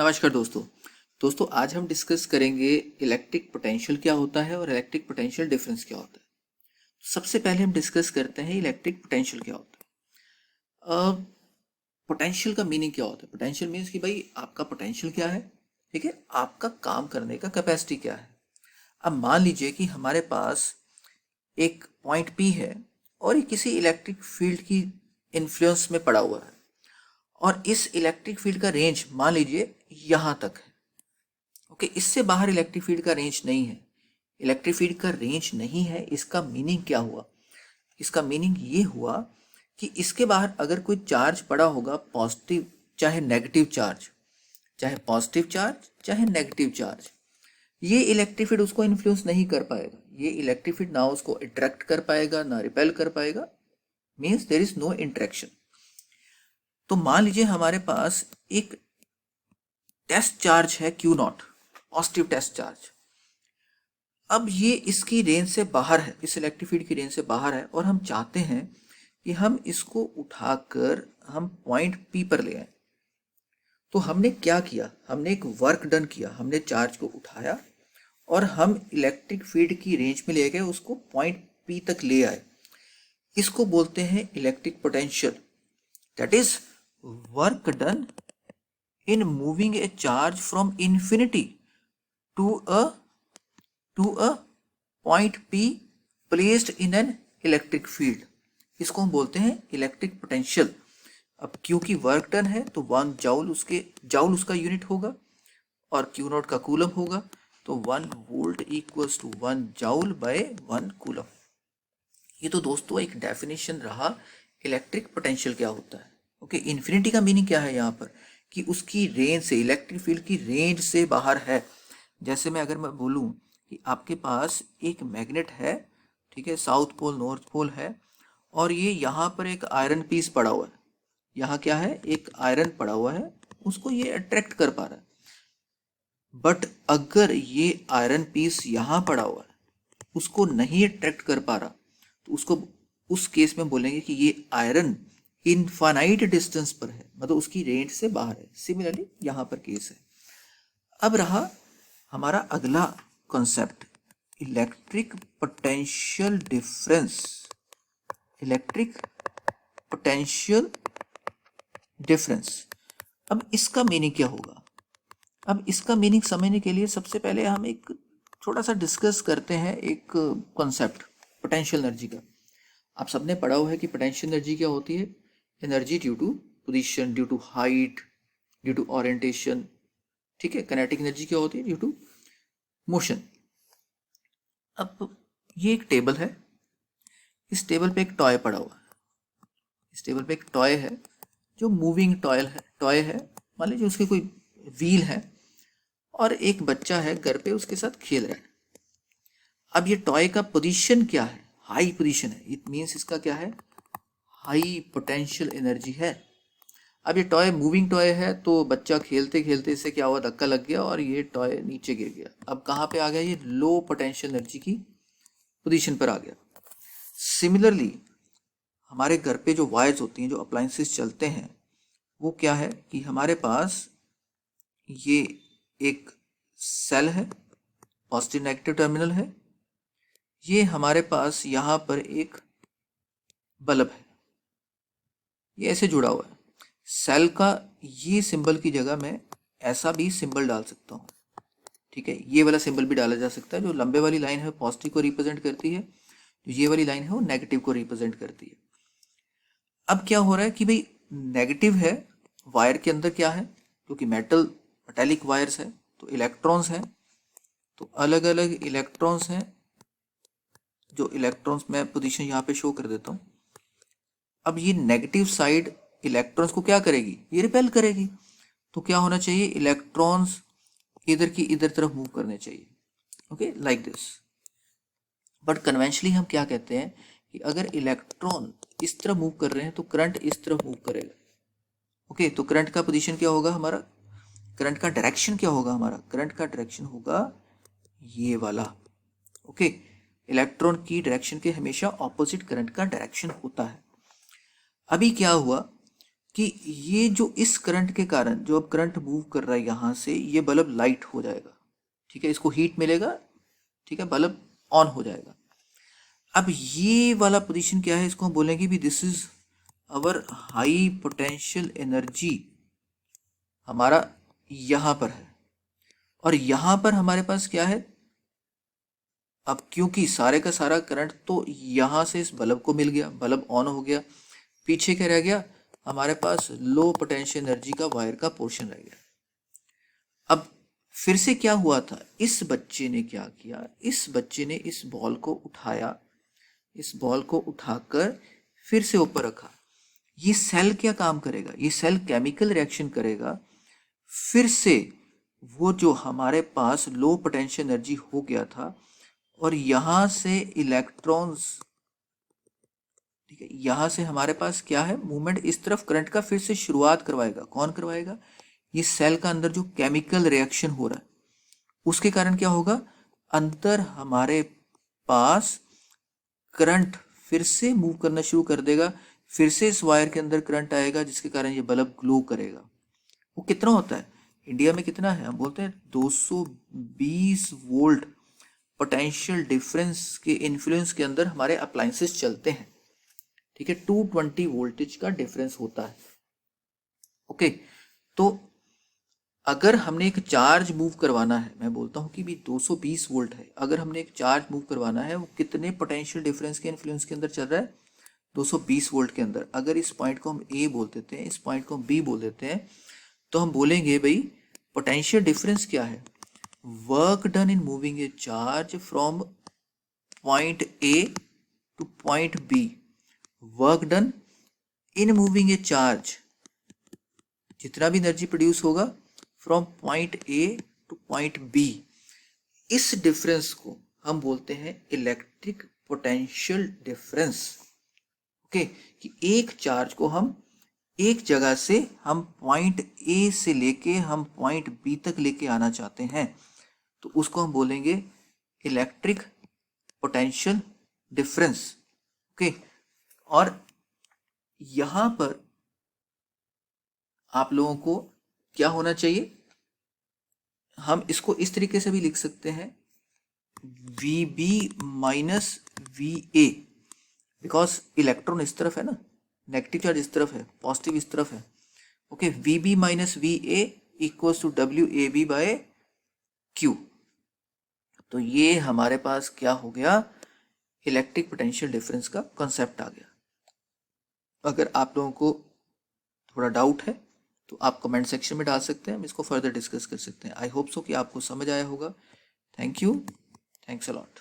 नमस्कार दोस्तों आज हम डिस्कस करेंगे इलेक्ट्रिक पोटेंशियल क्या होता है और इलेक्ट्रिक पोटेंशियल डिफरेंस क्या होता है। सबसे पहले हम डिस्कस करते हैं इलेक्ट्रिक पोटेंशियल क्या होता है। पोटेंशियल का मीनिंग क्या होता है। पोटेंशियल मीन्स कि भाई आपका पोटेंशियल क्या है, ठीक है, आपका काम करने का कैपेसिटी क्या है। अब मान लीजिए कि हमारे पास एक पॉइंट पी है और ये किसी इलेक्ट्रिक फील्ड की इन्फ्लुएंस में पड़ा हुआ है और इस इलेक्ट्रिक फील्ड का रेंज मान लीजिए यहाँ तक है। ओके, इससे बाहर इलेक्ट्रिक फील्ड का रेंज नहीं है। इलेक्ट्रिक फील्ड का रेंज नहीं है, इसका मीनिंग क्या हुआ? इसका मीनिंग ये हुआ कि इसके बाहर अगर कोई चार्ज पड़ा होगा, पॉजिटिव चाहे नेगेटिव चार्ज, चाहे पॉजिटिव चार्ज चाहे नेगेटिव चार्ज, ये इलेक्ट्रिक फील्ड उसको इन्फ्लुएंस नहीं कर पाएगा। ये इलेक्ट्रिक फील्ड ना उसको अट्रैक्ट कर पाएगा ना रिपेल कर पाएगा, means there is no interaction. तो मान लीजिए हमारे पास एक टेस्ट चार्ज है Q naught, positive test charge. अब ये इसकी रेंज से बाहर है, इस इलेक्ट्रिक फील्ड की रेंज से बाहर है और हम चाहते हैं कि हम इसको उठाकर हम पॉइंट P पर ले आए। तो हमने क्या किया? हमने एक वर्क डन किया, हमने चार्ज को उठाया और हम इलेक्ट्रिक फील्ड की रेंज में ले गए, उसको पॉइंट P तक ले आए। इसको बोलते हैं electric potential. That is work done in moving a charge from infinity to a point P placed in an electric field। इसको हम बोलते हैं इलेक्ट्रिक पोटेंशियल। अब क्योंकि वर्क डन है तो 1 जाउल उसका यूनिट होगा और Q नॉट का कूलम होगा, तो 1 volt equals to 1 joule by 1 coulomb. ये तो दोस्तों एक डेफिनेशन रहा इलेक्ट्रिक पोटेंशियल क्या होता है। ओके, इन्फिनिटी का मीनिंग क्या है यहाँ पर कि उसकी रेंज से, इलेक्ट्रिक फील्ड की रेंज से बाहर है। जैसे अगर मैं बोलूँ कि आपके पास एक मैग्नेट है, ठीक है, साउथ पोल नॉर्थ पोल है और ये यहाँ पर एक आयरन पीस पड़ा हुआ है। यहाँ क्या है? एक आयरन पड़ा हुआ है, उसको ये अट्रैक्ट कर पा रहा है। बट अगर ये आयरन पीस यहाँ पड़ा हुआ है, उसको नहीं अट्रैक्ट कर पा रहा, तो उसको उस केस में बोलेंगे कि ये आयरन इनफाइनाइट डिस्टेंस पर है, मतलब उसकी रेंज से बाहर है। सिमिलरली यहाँ पर केस है। अब रहा हमारा अगला concept, electric potential difference. Electric potential difference, अब इसका मीनिंग क्या होगा? अब इसका मीनिंग समझने के लिए सबसे पहले हम एक थोड़ा सा डिस्कस करते हैं एक कॉन्सेप्ट पोटेंशियल एनर्जी का। आप सबने पढ़ा हुआ है कि पोटेंशियल एनर्जी क्या होती है? Energy due to position, due to height, due to orientation, ठीक है। काइनेटिक एनर्जी क्या होती है? Due to motion. अब ये एक टेबल है, इस टेबल पे एक टॉय पड़ा हुआ है। इस टेबल पे एक टॉय है जो मूविंग टॉय है। मान लीजिए उसकी कोई व्हील है और एक बच्चा है घर पे उसके साथ खेल रहा है। अब ये टॉय का पोजीशन क्या है? हाई पोजीशन है। इट मीन्स इसका क्या है? हाई पोटेंशियल एनर्जी है। अब ये टॉय मूविंग टॉय है, तो बच्चा खेलते खेलते इससे क्या हुआ? धक्का लग गया और ये टॉय नीचे गिर गया। अब कहाँ पे आ गया? ये लो पोटेंशियल एनर्जी की पोजीशन पर आ गया। सिमिलरली हमारे घर पे जो वायर्स होती हैं, जो अप्लायंसेस चलते हैं, वो क्या है कि हमारे पास ये एक सेल है, पॉजिटिव नेगेटिव टर्मिनल है। ये हमारे पास यहाँ पर एक बल्ब है, ये ऐसे जुड़ा हुआ है। सेल का ये सिंबल की जगह मैं ऐसा भी सिंबल डाल सकता हूँ, ठीक है। ये वाला सिंबल भी डाला जा सकता है। जो लंबे वाली लाइन है पॉजिटिव को रिप्रेजेंट करती है, जो ये वाली लाइन है वो नेगेटिव को रिप्रेजेंट करती है। अब क्या हो रहा है कि भाई नेगेटिव है, वायर के अंदर क्या है? क्योंकि मेटेलिक वायर्स है तो इलेक्ट्रॉन्स हैं, तो अलग अलग इलेक्ट्रॉन्स हैं। जो इलेक्ट्रॉन्स मैं पोजीशन यहाँ पे शो कर देता हूँ। अब ये नेगेटिव साइड इलेक्ट्रॉन्स को क्या करेगी? ये रिपेल करेगी। तो क्या होना चाहिए? इलेक्ट्रॉन्स इधर की इधर तरफ मूव करने चाहिए, okay, like this. But conventionally हम क्या कहते हैं कि अगर इलेक्ट्रॉन इस तरफ मूव कर रहे हैं तो करंट इस तरफ मूव करेगा, ओके। तो करंट का पोजीशन क्या होगा हमारा? करंट का डायरेक्शन क्या होगा हमारा? करंट का डायरेक्शन होगा ये वाला, ओके। इलेक्ट्रॉन की डायरेक्शन के हमेशा ऑपोजिट करंट का डायरेक्शन होता है। अभी क्या हुआ कि ये जो इस करंट के कारण जो अब करंट मूव कर रहा है यहाँ से, ये बल्ब लाइट हो जाएगा, ठीक है, इसको हीट मिलेगा, ठीक है, बल्ब ऑन हो जाएगा। अब ये वाला पोजीशन क्या है, इसको हम बोलेंगे भी this is our high potential energy, हमारा यहां पर है। और यहां पर हमारे पास क्या है, अब क्योंकि सारे का सारा करंट तो यहां से इस बल्ब को मिल गया, बल्ब ऑन हो गया, पीछे क्या रह गया, हमारे पास लो पोटेंशियल एनर्जी का वायर का पोर्शन रह गया। अब फिर से क्या हुआ था, इस बच्चे ने क्या किया, इस बच्चे ने इस बॉल को उठाया, इस बॉल को उठाकर फिर से ऊपर रखा। ये सेल क्या काम करेगा, ये सेल केमिकल रिएक्शन करेगा, फिर से वो जो हमारे पास लो पोटेंशियल एनर्जी हो गया था, और यहां से इलेक्ट्रॉन्स, ठीक है, यहां से हमारे पास क्या है, मूवमेंट इस तरफ करंट का फिर से शुरुआत करवाएगा। कौन करवाएगा, ये सेल का अंदर जो केमिकल रिएक्शन हो रहा है उसके कारण क्या होगा, अंदर हमारे पास करंट फिर से मूव करना शुरू कर देगा, फिर से इस वायर के अंदर करंट आएगा जिसके कारण ये बल्ब ग्लो करेगा। वो कितना होता है, इंडिया में कितना है, हम बोलते हैं 220 वोल्ट पोटेंशियल डिफरेंस के इन्फ्लुएंस के अंदर हमारे अप्लायंसेस चलते हैं, ठीक है, 220 वोल्टेज का डिफरेंस होता है। ओके, तो अगर हमने एक चार्ज मूव करवाना है, मैं बोलता हूँ कि भी 220 वोल्ट है, अगर हमने एक चार्ज मूव करवाना है, वो कितने पोटेंशियल डिफरेंस के इन्फ्लुएंस के अंदर चल रहा है, 220 वोल्ट के अंदर। अगर इस पॉइंट को हम ए बोल देते हैं, इस पॉइंट को हम बी बोल देते हैं, तो हम बोलेंगे भाई पोटेंशियल डिफरेंस क्या है, work done in moving a charge from point A to point B, work done in moving a charge, जितना भी एनर्जी प्रोड्यूस होगा from point A to point B, इस डिफरेंस को हम बोलते हैं इलेक्ट्रिक पोटेंशियल डिफरेंस। ओके, कि एक चार्ज को हम एक जगह से हम पॉइंट ए से लेके हम पॉइंट बी तक लेके आना चाहते हैं, तो उसको हम बोलेंगे इलेक्ट्रिक पोटेंशियल डिफरेंस। ओके, और यहां पर आप लोगों को क्या होना चाहिए, हम इसको इस तरीके से भी लिख सकते हैं, V B minus V A, because electron इस तरफ है ना, नेगेटिव चार्ज इस तरफ है, पॉजिटिव इस तरफ है। Okay, V B minus V A equals to W A B by Q. तो ये हमारे पास क्या हो गया, इलेक्ट्रिक पोटेंशियल डिफरेंस का कॉन्सेप्ट आ गया। अगर आप लोगों को थोड़ा डाउट है तो आप कमेंट सेक्शन में डाल सकते हैं, हम इसको फर्दर डिस्कस कर सकते हैं। आई होप सो कि आपको समझ आया होगा। Thank you, thanks a lot.